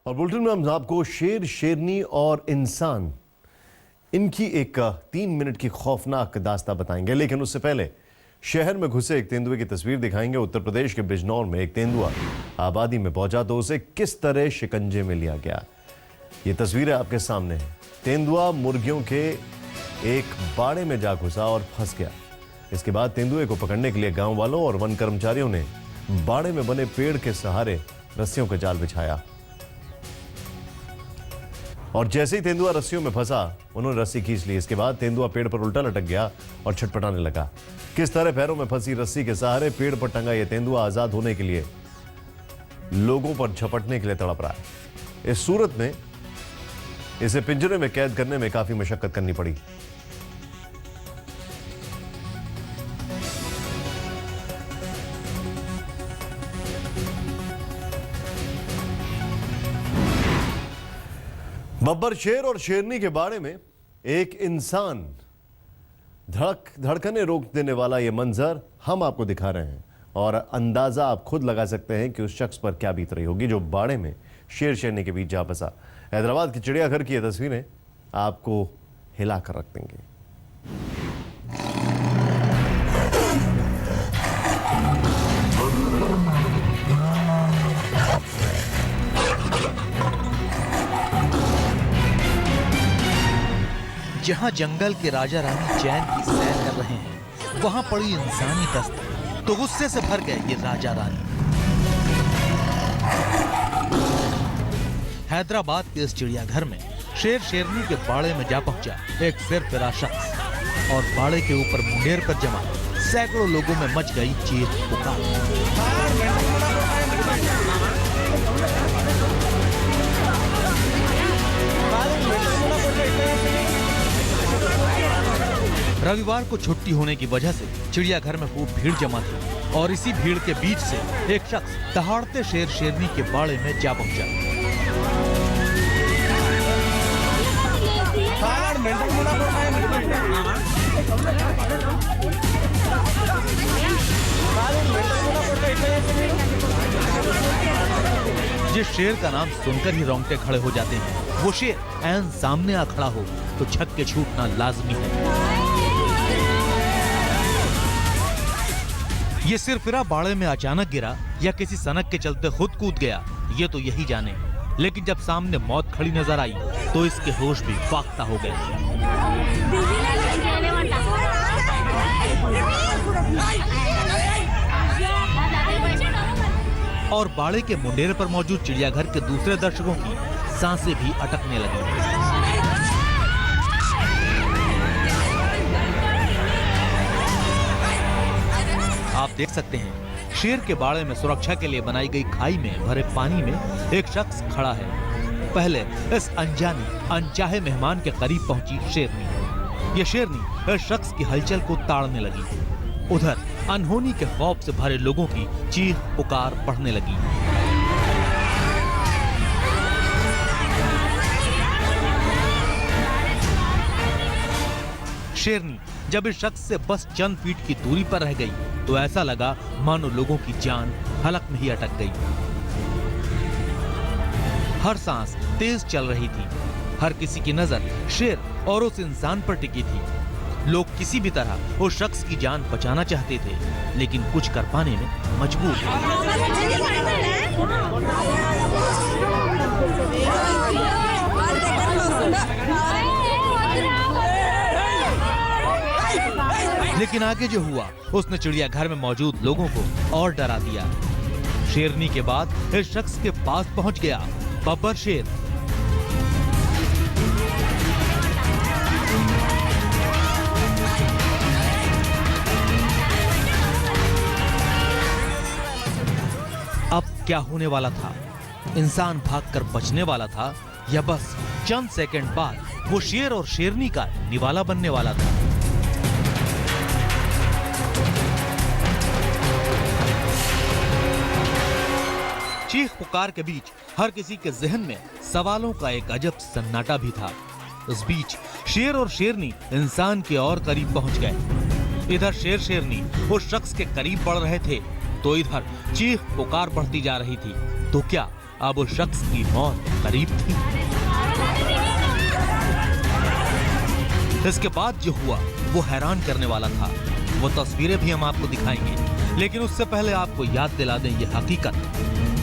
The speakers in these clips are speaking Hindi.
और बुलेटिन में हम आपको शेर, शेरनी और इंसान इनकी एक 3 मिनट की खौफनाक दास्तां बताएंगे। लेकिन उससे पहले शहर में घुसे एक तेंदुए की तस्वीर दिखाएंगे। उत्तर प्रदेश के बिजनौर में एक तेंदुआ आबादी में पहुंचा तो उसे किस तरह शिकंजे में लिया गया, ये तस्वीरें आपके सामने है। तेंदुआ मुर्गियों के एक बाड़े में जा घुसा और फंस गया। इसके बाद तेंदुए को पकड़ने के लिए गांव वालों और वन कर्मचारियों ने बाड़े में बने पेड़ के सहारे रस्सियों का जाल बिछाया और जैसे ही तेंदुआ रस्सियों में फंसा उन्होंने रस्सी खींच ली। इसके बाद तेंदुआ पेड़ पर उल्टा लटक गया और छटपटाने लगा। किस तरह पैरों में फंसी रस्सी के सहारे पेड़ पर टंगा यह तेंदुआ आजाद होने के लिए लोगों पर झपटने के लिए तड़प रहा है। इस सूरत में इसे पिंजरे में कैद करने में काफी मशक्कत करनी पड़ी। बब्बर शेर और शेरनी के बारे में एक इंसान धड़कने रोक देने वाला यह मंजर हम आपको दिखा रहे हैं और अंदाजा आप खुद लगा सकते हैं कि उस शख्स पर क्या बीत रही होगी जो बाड़े में शेर शेरनी के बीच जा फंसा। हैदराबाद के चिड़ियाघर की यह तस्वीरें आपको हिलाकर रख देंगे। जहां जंगल के राजा रानी चैन की सैर कर रहे हैं, वहां पड़ी इंसानी दस्तक तो गुस्से से भर गए ये राजा रानी। हैदराबाद के इस चिड़ियाघर में शेर शेरनी के बाड़े में जा पहुंचा एक सिरफिरा शख्स और बाड़े के ऊपर मुंडेर पर जमा सैकड़ों लोगों में मच गई चीख पुकार। रविवार को छुट्टी होने की वजह से चिड़ियाघर में खूब भीड़ जमा थी और इसी भीड़ के बीच से एक शख्स दहाड़ते शेर शेरनी के बाड़े में जा पहुंचा। जिस शेर का नाम सुनकर ही रोंगटे खड़े हो जाते हैं, वो शेर ऐन सामने आ खड़ा हो तो छक्के छूटना लाजमी है। ये सिरफिरा बाड़े में अचानक गिरा या किसी सनक के चलते खुद कूद गया, ये तो यही जाने। लेकिन जब सामने मौत खड़ी नजर आई तो इसके होश भी फाख्ता हो गए और बाड़े के मुंडेरे पर मौजूद चिड़ियाघर के दूसरे दर्शकों की सांसें भी अटकने लगी। आप देख सकते हैं शेर के बाड़े में सुरक्षा के लिए बनाई गई खाई में भरे पानी में एक शख्स खड़ा है। पहले इस अनजाने अनचाहे मेहमान के करीब पहुंची शेरनी। ये शेरनी इस शख्स की हलचल को ताड़ने लगी। उधर अनहोनी के खौफ से भरे लोगों की चीख पुकार बढ़ने लगी। शेरनी जब इस शख्स से बस चंद फीट की दूरी पर रह गई तो ऐसा लगा मानो लोगों की जान हलक में ही अटक गई। हर सांस तेज चल रही थी। हर किसी की नजर शेर और उस इंसान पर टिकी थी। लोग किसी भी तरह उस शख्स की जान बचाना चाहते थे, लेकिन कुछ कर पाने में मजबूर थे। लेकिन आगे जो हुआ उसने चिड़ियाघर में मौजूद लोगों को और डरा दिया। शेरनी के बाद इस शख्स के पास पहुंच गया बब्बर शेर। अब क्या होने वाला था? इंसान भागकर बचने वाला था या बस चंद सेकंड बाद वो शेर और शेरनी का निवाला बनने वाला था? चीख पुकार के बीच हर किसी के जहन में सवालों का एक अजब सन्नाटा भी था। इस बीच शेर और शेरनी इंसान के और करीब पहुंच गए। इधर शेर शेरनी उस शख्स के करीब बढ़ रहे थे तो इधर चीख पुकार बढ़ती जा रही थी। तो क्या अब उस शख्स की मौत करीब थी। इसके बाद जो हुआ वो हैरान करने वाला था। वो तस्वीरें भी हम आपको दिखाएंगे, लेकिन उससे पहले आपको याद दिला दें ये हकीकत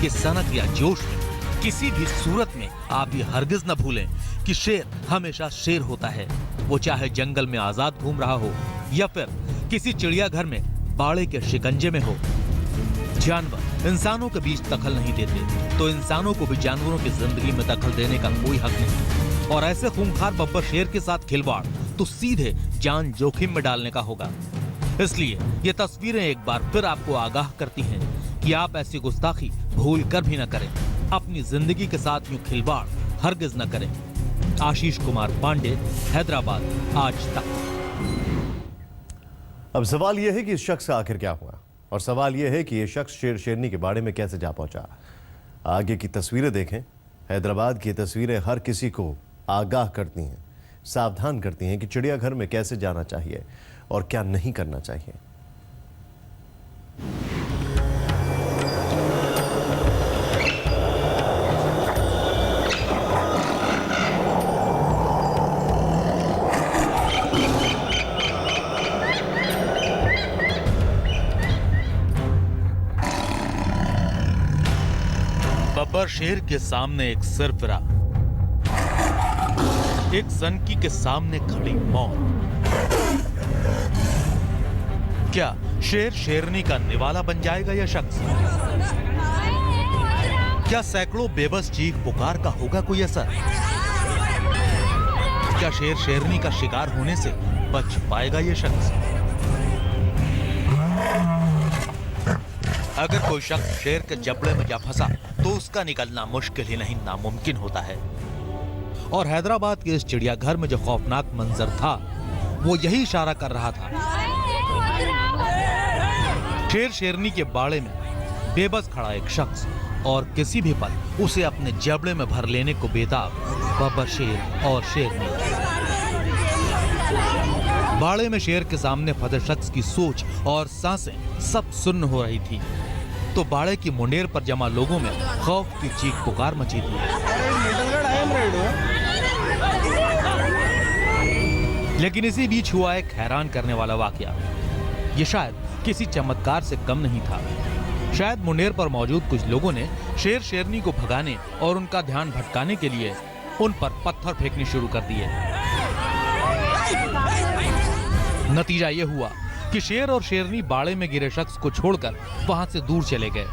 कि सनक या जोश में किसी भी सूरत में आप ये हरगिज न भूलें कि शेर हमेशा शेर होता है। वो चाहे जंगल में आजाद घूम रहा हो या फिर किसी चिड़ियाघर में बाड़े के शिकंजे में हो। जानवर इंसानों के बीच दखल नहीं देते, तो इंसानों को भी जानवरों की जिंदगी में दखल देने का कोई हक नहीं। और ऐसे खूंखार बब्बर शेर के साथ खिलवाड़ तो सीधे जान जोखिम में डालने का होगा। इसलिए ये तस्वीरें एक बार फिर आपको आगाह करती हैं कि आप ऐसी गुस्ताखी भूल कर भी न करें। अपनी जिंदगी के साथ यूं खिलवाड़ हरगिज न करें। आशीष कुमार पांडे, हैदराबाद, आज तक। अब सवाल यह है कि इस शख्स का आखिर क्या हुआ, और सवाल यह है कि यह शख्स शेर शेरनी के बाड़े में कैसे जा पहुंचा। आगे की तस्वीरें देखें। हैदराबाद की तस्वीरें हर किसी को आगाह करती हैं, सावधान करती हैं कि चिड़ियाघर में कैसे जाना चाहिए और क्या नहीं करना चाहिए। बब्बर शेर के सामने एक सिरफिरा, एक सनकी के सामने खड़ी मौत। क्या शेर शेरनी का निवाला बन जाएगा यह शख्स? क्या सैकड़ों बेबस चीख पुकार का होगा कोई असर? क्या शेर शेरनी का शिकार होने से बच पाएगा यह शख्स? अगर कोई शख्स शेर के जबड़े में जा फंसा तो उसका निकलना मुश्किल ही नहीं नामुमकिन होता है। और हैदराबाद के इस चिड़ियाघर में जो खौफनाक मंजर था वो यही इशारा कर रहा था। शेर शेरनी के बाड़े में बेबस खड़ा एक शख्स और किसी भी पल उसे अपने जबड़े में भर लेने को बेताब बब्बर शेर और शेरनी। बाड़े में शेर के सामने फंसे शख्स की सोच और सांसें सब सुन्न हो रही थी, तो बाड़े की मुंडेर पर जमा लोगों में खौफ की चीख पुकार मची थी। लेकिन इसी बीच हुआ एक हैरान करने वाला वाकया। ये शायद किसी चमत्कार से कम नहीं था। शायद मुंडेर पर मौजूद कुछ लोगों ने शेर शेरनी को भगाने और उनका ध्यान भटकाने के लिए उन पर पत्थर फेंकने शुरू कर दिए। नतीजा यह हुआ कि शेर और शेरनी बाड़े में गिरे शख्स को छोड़कर वहां से दूर चले गए।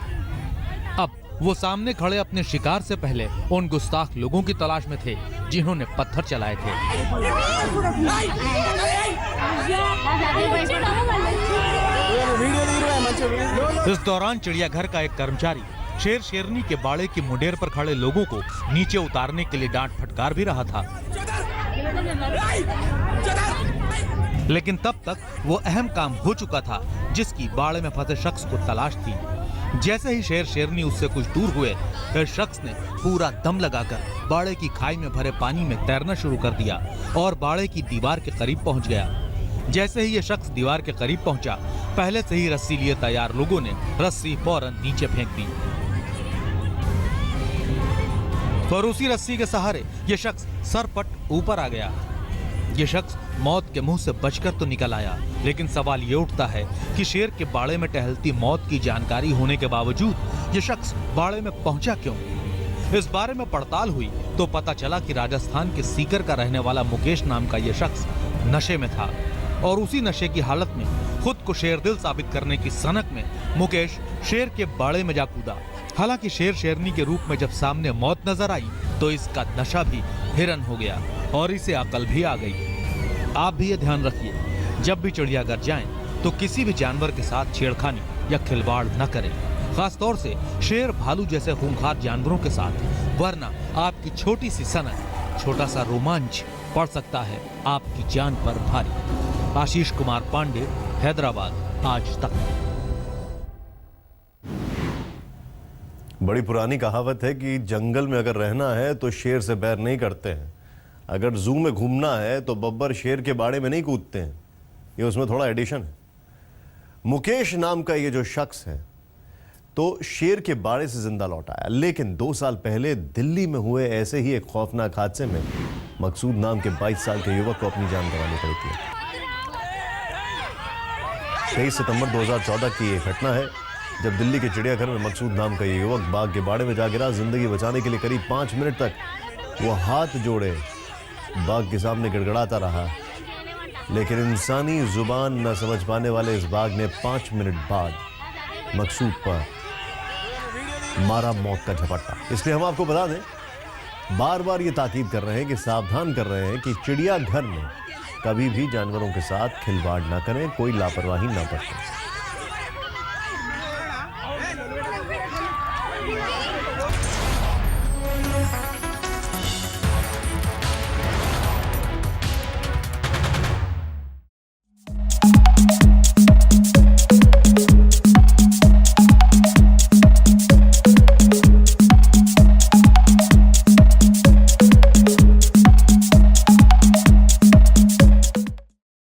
अब वो सामने खड़े अपने शिकार से पहले उन गुस्ताख लोगों की तलाश में थे जिन्होंने पत्थर चलाए थे। इस दौरान चिड़ियाघर का एक कर्मचारी शेर शेरनी के बाड़े की मुंडेर पर खड़े लोगों को नीचे उतारने के लिए डांट फटकार भी रहा था। लेकिन तब तक वो अहम काम हो चुका था जिसकी बाड़े में फंसे शख्स को तलाश थी। जैसे ही शेर शेरनी उससे कुछ दूर हुए, फिर शख्स ने पूरा दम लगाकर बाड़े की खाई में भरे पानी में तैरना शुरू कर दिया और बाड़े की दीवार के करीब पहुंच गया। जैसे ही ये शख्स दीवार के करीब पहुंचा, पहले से ही रस्सी लिए तैयार लोगों ने रस्सी फौरन नीचे फेंक दी और उसी रस्सी के सहारे ये शख्स सरपट ऊपर आ गया। ये शख्स मौत के मुंह से बचकर तो निकल आया, लेकिन सवाल ये उठता है कि शेर के बाड़े में टहलती मौत की जानकारी होने के बावजूद ये शख्स बाड़े में पहुंचा क्यों? इस बारे में पड़ताल हुई तो पता चला कि राजस्थान के सीकर का रहने वाला मुकेश नाम का यह शख्स नशे में था और उसी नशे की हालत में खुद को शेरदिल साबित करने की सनक में मुकेश शेर के बाड़े में जा कूदा। हालांकि शेर शेरनी के रूप में जब सामने मौत नजर आई तो इसका नशा भी हिरन हो गया और इसे अकल भी आ गई। आप भी ये ध्यान रखिए, जब भी चिड़ियाघर जाएं तो किसी भी जानवर के साथ छेड़खानी या खिलवाड़ न करें, खासतौर से शेर भालू जैसे खूंखार जानवरों के साथ, वरना आपकी छोटी सी सनक, छोटा सा रोमांच पड़ सकता है आपकी जान पर भारी। आशीष कुमार पांडे, हैदराबाद, आज तक। बड़ी पुरानी कहावत है कि जंगल में अगर रहना है तो शेर से बैर नहीं करते हैं, अगर जू में घूमना है तो बब्बर शेर के बाड़े में नहीं कूदते हैं। ये उसमें थोड़ा एडिशन है। मुकेश नाम का ये जो शख्स है, तो शेर के बाड़े से जिंदा लौट आया। लेकिन 2 साल पहले दिल्ली में हुए ऐसे ही एक खौफनाक हादसे में मकसूद नाम के 22 साल के युवक को अपनी जान गंवानी पड़ी थी। 23 सितंबर 2014 की ये घटना है जब दिल्ली के चिड़ियाघर में मकसूद नाम का ये युवक बाघ के बाड़े में जा गिरा। जिंदगी बचाने के लिए करीब 5 मिनट तक वो हाथ जोड़े बाघ के सामने गिड़गड़ाता रहा, लेकिन इंसानी जुबान न समझ पाने वाले इस बाघ ने 5 मिनट बाद मकसूद पर मारा मौत का झपट्टा। इसलिए हम आपको बता दें, बार बार ये ताकीद कर रहे हैं कि सावधान कर रहे हैं कि चिड़ियाघर में कभी भी जानवरों के साथ खिलवाड़ ना करें, कोई लापरवाही ना बरतें।